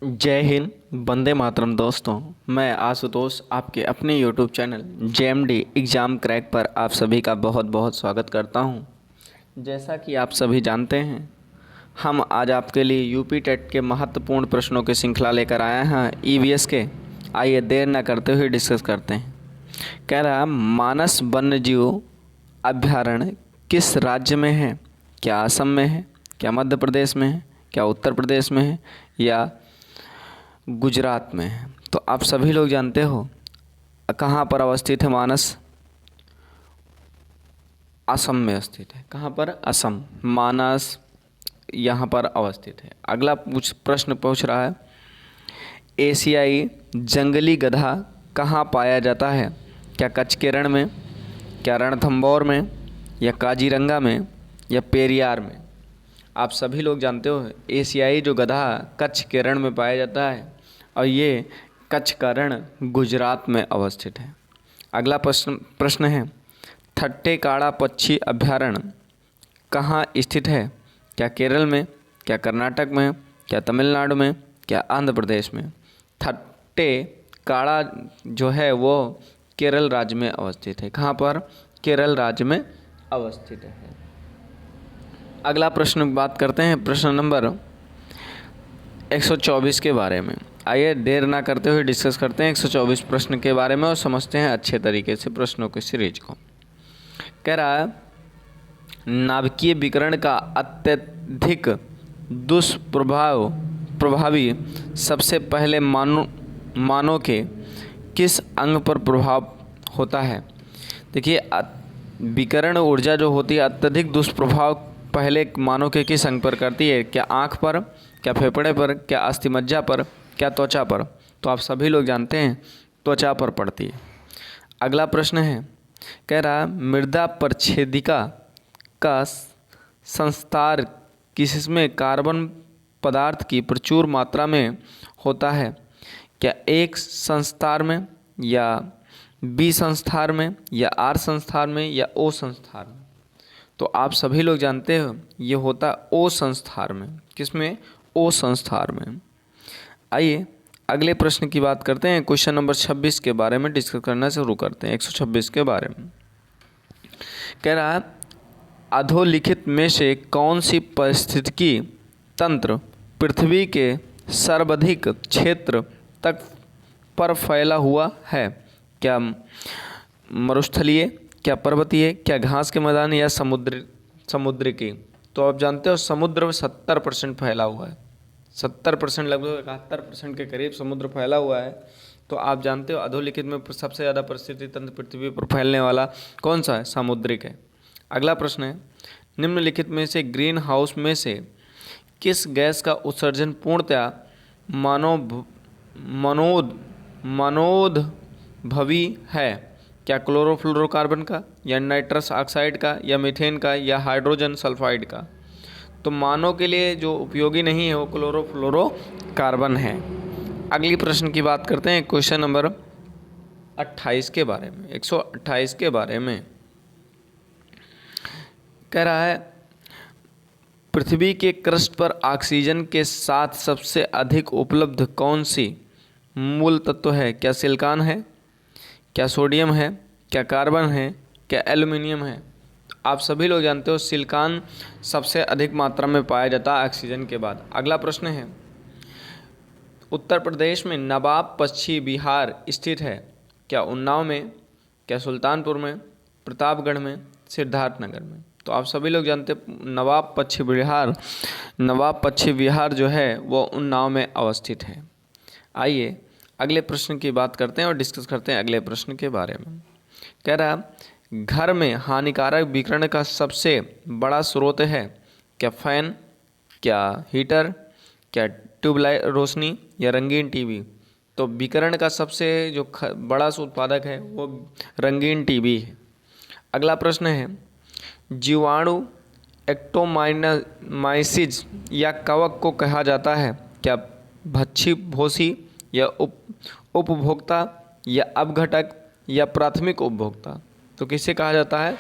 जय हिंद। वंदे मातरम दोस्तों, मैं आशुतोष आपके अपने YouTube channel JMD exam crack पर आप सभी का बहुत बहुत स्वागत करता हूं। जैसा कि आप सभी जानते हैं, हम आज आपके लिए यूपी टेट के महत्वपूर्ण प्रश्नों की श्रृंखला लेकर आए हैं ईवीएस के। आइए देर न करते हुए डिस्कस करते हैं। कह रहा मानस वन्यजीव अभयारण्य किस राज्य में है? क्या असम में है, क्या मध्य प्रदेश में है, क्या उत्तर प्रदेश में है, या गुजरात में है? तो आप सभी लोग जानते हो कहाँ पर अवस्थित है मानस? असम में स्थित है। कहाँ पर? असम। मानस यहाँ पर अवस्थित है। अगला प्रश्न पूछ रहा है, एशियाई जंगली गधा कहाँ पाया जाता है? क्या कच्छ के रण में, क्या रणथंभौर में, या काजीरंगा में, या पेरियार में? आप सभी लोग जानते हो एशियाई जो गधा कच्छ के रण में पाया जाता है और ये कच्छ का रण गुजरात में अवस्थित है। अगला प्रश्न है, थट्टेकाड़ा पक्षी अभयारण्य कहाँ स्थित है? क्या केरल में, क्या कर्नाटक में, क्या तमिलनाडु में, क्या आंध्र प्रदेश में? थट्टेकाड़ा जो है वो केरल राज्य में अवस्थित है। कहाँ पर? केरल राज्य में अवस्थित है। अगला प्रश्न बात करते हैं, प्रश्न नंबर 124 के बारे में। आइए देर ना करते हुए डिस्कस करते हैं 124 प्रश्न के बारे में और समझते हैं अच्छे तरीके से प्रश्नों की सीरीज को। कह रहा है, नाभिकीय विकिरण का अत्यधिक प्रभावी सबसे पहले मानव के किस अंग पर प्रभाव होता है? देखिए, विकिरण ऊर्जा जो होती है अत्यधिक दुष्प्रभाव पहले मानव के किस अंग पर करती है? क्या आँख पर, क्या फेफड़े पर, क्या अस्थिमज्जा पर, क्या त्वचा पर? तो आप सभी लोग जानते हैं त्वचा पर पड़ती है। अगला प्रश्न है, कह रहा मृदा परिच्छेदिका का संस्तार किसमें कार्बन पदार्थ की प्रचुर मात्रा में होता है? क्या एक संस्तार में, या बी संस्तार में, या आर संस्तार में, या ओ संस्तार में? तो आप सभी लोग जानते हो ये होता ओ संस्तार में। किसमें? ओ संस्तार में। आइए अगले प्रश्न की बात करते हैं। क्वेश्चन नंबर 26 के बारे में डिस्कस करना शुरू करते हैं। 126 के बारे में कह रहा है, अधोलिखित में से कौन सी पारिस्थितिकी तंत्र पृथ्वी के सर्वाधिक क्षेत्र तक पर फैला हुआ है? क्या मरुस्थलीय, क्या पर्वतीय, क्या घास के मैदान, या समुद्र की? तो आप जानते हो समुद्र में 70% फैला हुआ है। 70%, लगभग 71% के करीब समुद्र फैला हुआ है। तो आप जानते हो अधोलिखित में सबसे ज़्यादा परिस्थिति तंत्र पृथ्वी पर फैलने वाला कौन सा है? सामुद्रिक है। अगला प्रश्न है, निम्नलिखित में से ग्रीन हाउस में से किस गैस का उत्सर्जन पूर्णतया मानवोद्भवी है? क्या क्लोरोफ्लोरोकार्बन का, या नाइट्रस ऑक्साइड का, या मीथेन का, या हाइड्रोजन सल्फाइड का? तो मानव के लिए जो उपयोगी नहीं है वो क्लोरोफ्लोरोकार्बन है। अगली प्रश्न की बात करते हैं, क्वेश्चन नंबर 28 के बारे में। 128 के बारे में कह रहा है, पृथ्वी के क्रस्ट पर ऑक्सीजन के साथ सबसे अधिक उपलब्ध कौन सी मूल तत्व है? क्या सिलिकॉन है, क्या सोडियम है, क्या कार्बन है, क्या एल्युमिनियम है? आप सभी लोग जानते हो सिलिकॉन सबसे अधिक मात्रा में पाया जाता है ऑक्सीजन के बाद। अगला प्रश्न है, उत्तर प्रदेश में नवाब पश्चिम विहार स्थित है? क्या उन्नाव में, क्या सुल्तानपुर में, प्रतापगढ़ में, सिद्धार्थनगर में? तो आप सभी लोग जानते हैं नवाब पश्चिम विहार जो है वो उन्नाव में अवस्थित है। आइए अगले प्रश्न की बात करते हैं और डिस्कस करते हैं अगले प्रश्न के बारे में। कह रहा, घर में हानिकारक विकिरण का सबसे बड़ा स्रोत है? क्या फैन, क्या हीटर, क्या ट्यूबलाइट रोशनी, या रंगीन टीवी? तो विकिरण का सबसे जो बड़ा उत्पादक है वो रंगीन टीवी है। अगला प्रश्न है, जीवाणु एक्टोमाइसिस या कवक को कहा जाता है? क्या भक्षी भोसी, या उपभोक्ता, या अपघटक, या प्राथमिक उपभोक्ता? तो किसे कहा जाता है?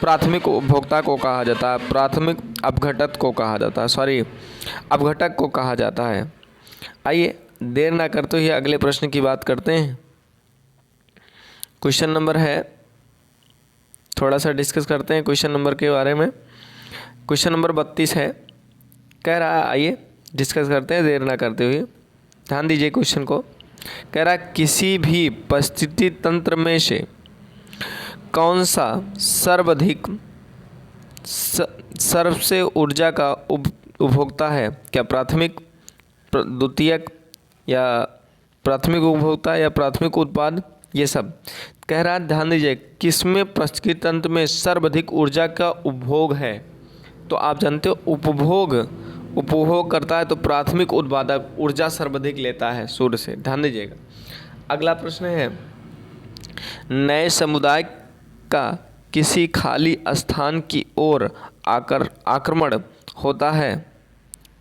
प्राथमिक उपभोक्ता को कहा जाता है। अपघटक को कहा जाता है। आइए देर ना करते हुए अगले प्रश्न की बात करते हैं। क्वेश्चन नंबर है, थोड़ा सा डिस्कस करते हैं क्वेश्चन नंबर के बारे में। क्वेश्चन नंबर 32 है, कह रहा है, आइए डिस्कस करते हैं देर ना करते हुए। ध्यान दीजिए क्वेश्चन को। कह रहा है किसी भी परिस्थिति तंत्र में से कौन सा सर्वाधिक सर्व से ऊर्जा का उपभोक्ता है? क्या प्राथमिक, द्वितीयक, या प्राथमिक उपभोक्ता या प्राथमिक उत्पाद, ये सब कह रहा है। ध्यान दीजिए किसमें परिस्थिति तंत्र में सर्वाधिक ऊर्जा का उपभोग है? तो आप जानते हो उपभोग करता है तो प्राथमिक उत्पादक ऊर्जा सर्वाधिक लेता है सूर्य से। ध्यान दीजिएगा। अगला प्रश्न है, नए समुदाय का किसी खाली स्थान की ओर आक्रमण होता है।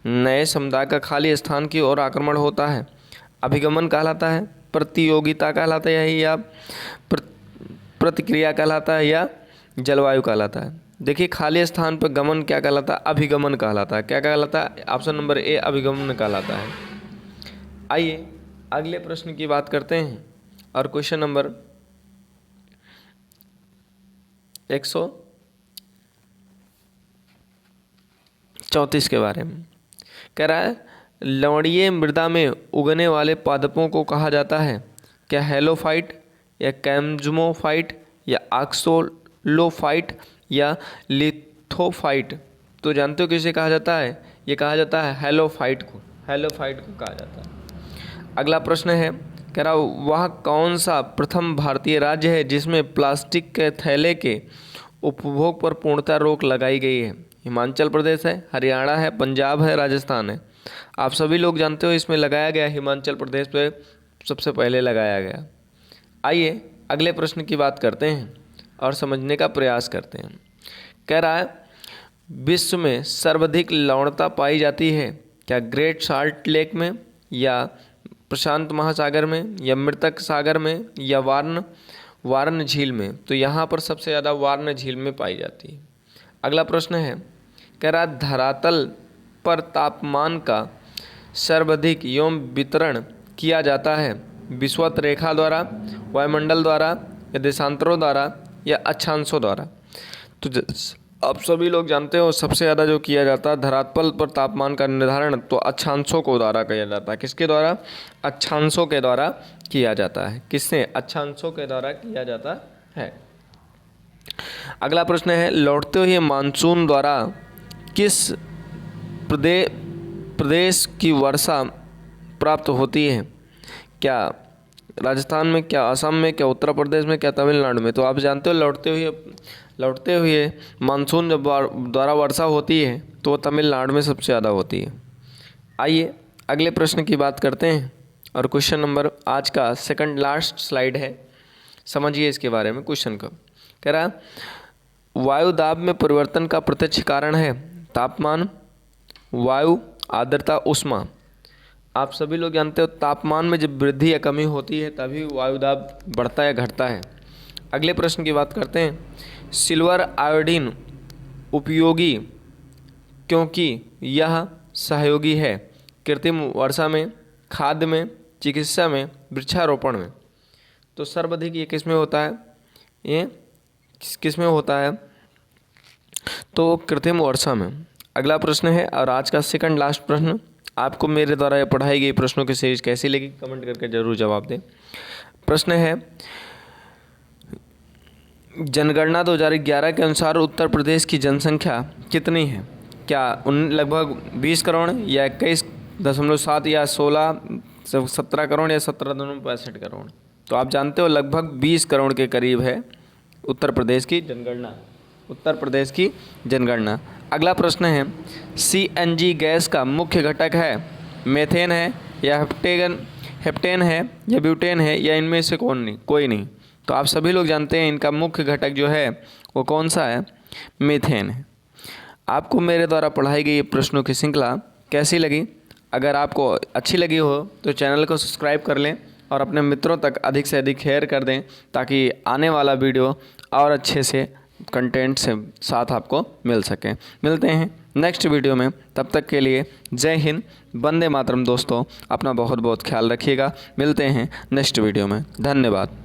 नए समुदाय का खाली स्थान की ओर आक्रमण होता है, अभिगमन कहलाता है, प्रतियोगिता कहलाता है, या प्रतिक्रिया कहलाता है, या जलवायु कहलाता है। देखिए खाली स्थान पर गमन क्या कहलाता है? अभिगमन कहलाता है। क्या कहलाता है? ऑप्शन नंबर ए अभिगमन कहलाता है। आइए अगले प्रश्न की बात करते हैं और क्वेश्चन नंबर 134 के बारे में कह रहा है, लवणीय मृदा में उगने वाले पादपों को कहा जाता है। क्या हेलोफाइट, या कैम्जमोफाइट, या ऑक्सोलोफाइट, या लिथोफाइट? तो जानते हो किसे कहा जाता है? ये कहा जाता है हेलोफाइट को कहा जाता है। अगला प्रश्न है, कह रहा वह कौन सा प्रथम भारतीय राज्य है जिसमें प्लास्टिक के थैले के उपभोग पर पूर्णतः रोक लगाई गई है? हिमाचल प्रदेश है, हरियाणा है, पंजाब है, राजस्थान है। आप सभी लोग जानते हो इसमें लगाया गया हिमाचल प्रदेश पे सबसे पहले लगाया गया। आइए अगले प्रश्न की बात करते हैं और समझने का प्रयास करते हैं। कह रहा है विश्व में सर्वाधिक लवणता पाई जाती है। क्या ग्रेट साल्ट लेक में, या प्रशांत महासागर में, या मृतक सागर में, या वार्न झील में? तो यहाँ पर सबसे ज़्यादा वार्न झील में पाई जाती है। अगला प्रश्न है, कह रहा धरातल पर तापमान का सर्वाधिक यौम वितरण किया जाता है विषुवत रेखा द्वारा, वायुमंडल द्वारा, या देशांतरों द्वारा, या अक्षांशों द्वारा? तो आप सभी लोग जानते हो सबसे ज़्यादा जो किया जाता है धरातल पर तापमान का निर्धारण तो अक्षांशों को द्वारा किया जाता है। किसके द्वारा? अक्षांशों के द्वारा किया जाता है। किससे? अक्षांशों के द्वारा किया जाता है। अगला प्रश्न है, लौटते हुए मानसून द्वारा किस प्रदेश की वर्षा प्राप्त होती है? क्या राजस्थान में, क्या असम में, क्या उत्तर प्रदेश में, क्या तमिलनाडु में? तो आप जानते हो लौटते हुए मानसून जब द्वारा वर्षा होती है तो वो तमिलनाडु में सबसे ज़्यादा होती है। आइए अगले प्रश्न की बात करते हैं और क्वेश्चन नंबर आज का सेकंड लास्ट स्लाइड है, समझिए इसके बारे में क्वेश्चन का। कह रहा वायु दाब में परिवर्तन का प्रत्यक्ष कारण है तापमान, वायु, आर्द्रता, ऊष्मा। आप सभी लोग जानते हो तापमान में जब वृद्धि या कमी होती है तभी वायु दाब बढ़ता या घटता है। अगले प्रश्न की बात करते हैं, सिल्वर आयोडीन उपयोगी क्योंकि यह सहयोगी है कृत्रिम वर्षा में, खाद्य में, चिकित्सा में, वृक्षारोपण में। तो सर्वाधिक ये किस में होता है? ये किस में होता है? तो कृत्रिम वर्षा में। अगला प्रश्न है और आज का सेकंड लास्ट प्रश्न, आपको मेरे द्वारा ये पढ़ाई गई प्रश्नों की सीरीज कैसी लगी कमेंट करके जरूर जवाब दें। प्रश्न है, जनगणना 2011 के अनुसार उत्तर प्रदेश की जनसंख्या कितनी है? क्या लगभग 20 करोड़, या 21.7, या 17 करोड़, या 17.65 करोड़? तो आप जानते हो लगभग 20 करोड़ के करीब है उत्तर प्रदेश की जनगणना। अगला प्रश्न है, CNG गैस का मुख्य घटक है मेथेन है, या हेप्टेन है, या ब्यूटेन है, या इनमें से कोई नहीं? तो आप सभी लोग जानते हैं इनका मुख्य घटक जो है वो कौन सा है? मीथेन है। आपको मेरे द्वारा पढ़ाई गई प्रश्नों की श्रृंखला कैसी लगी? अगर आपको अच्छी लगी हो तो चैनल को सब्सक्राइब कर लें और अपने मित्रों तक अधिक से अधिक शेयर कर दें ताकि आने वाला वीडियो और अच्छे से कंटेंट से साथ आपको मिल सके। मिलते हैं नेक्स्ट वीडियो में। तब तक के लिए जय हिंद, वंदे मातरम दोस्तों। अपना बहुत बहुत ख्याल रखिएगा। मिलते हैं नेक्स्ट वीडियो में। धन्यवाद।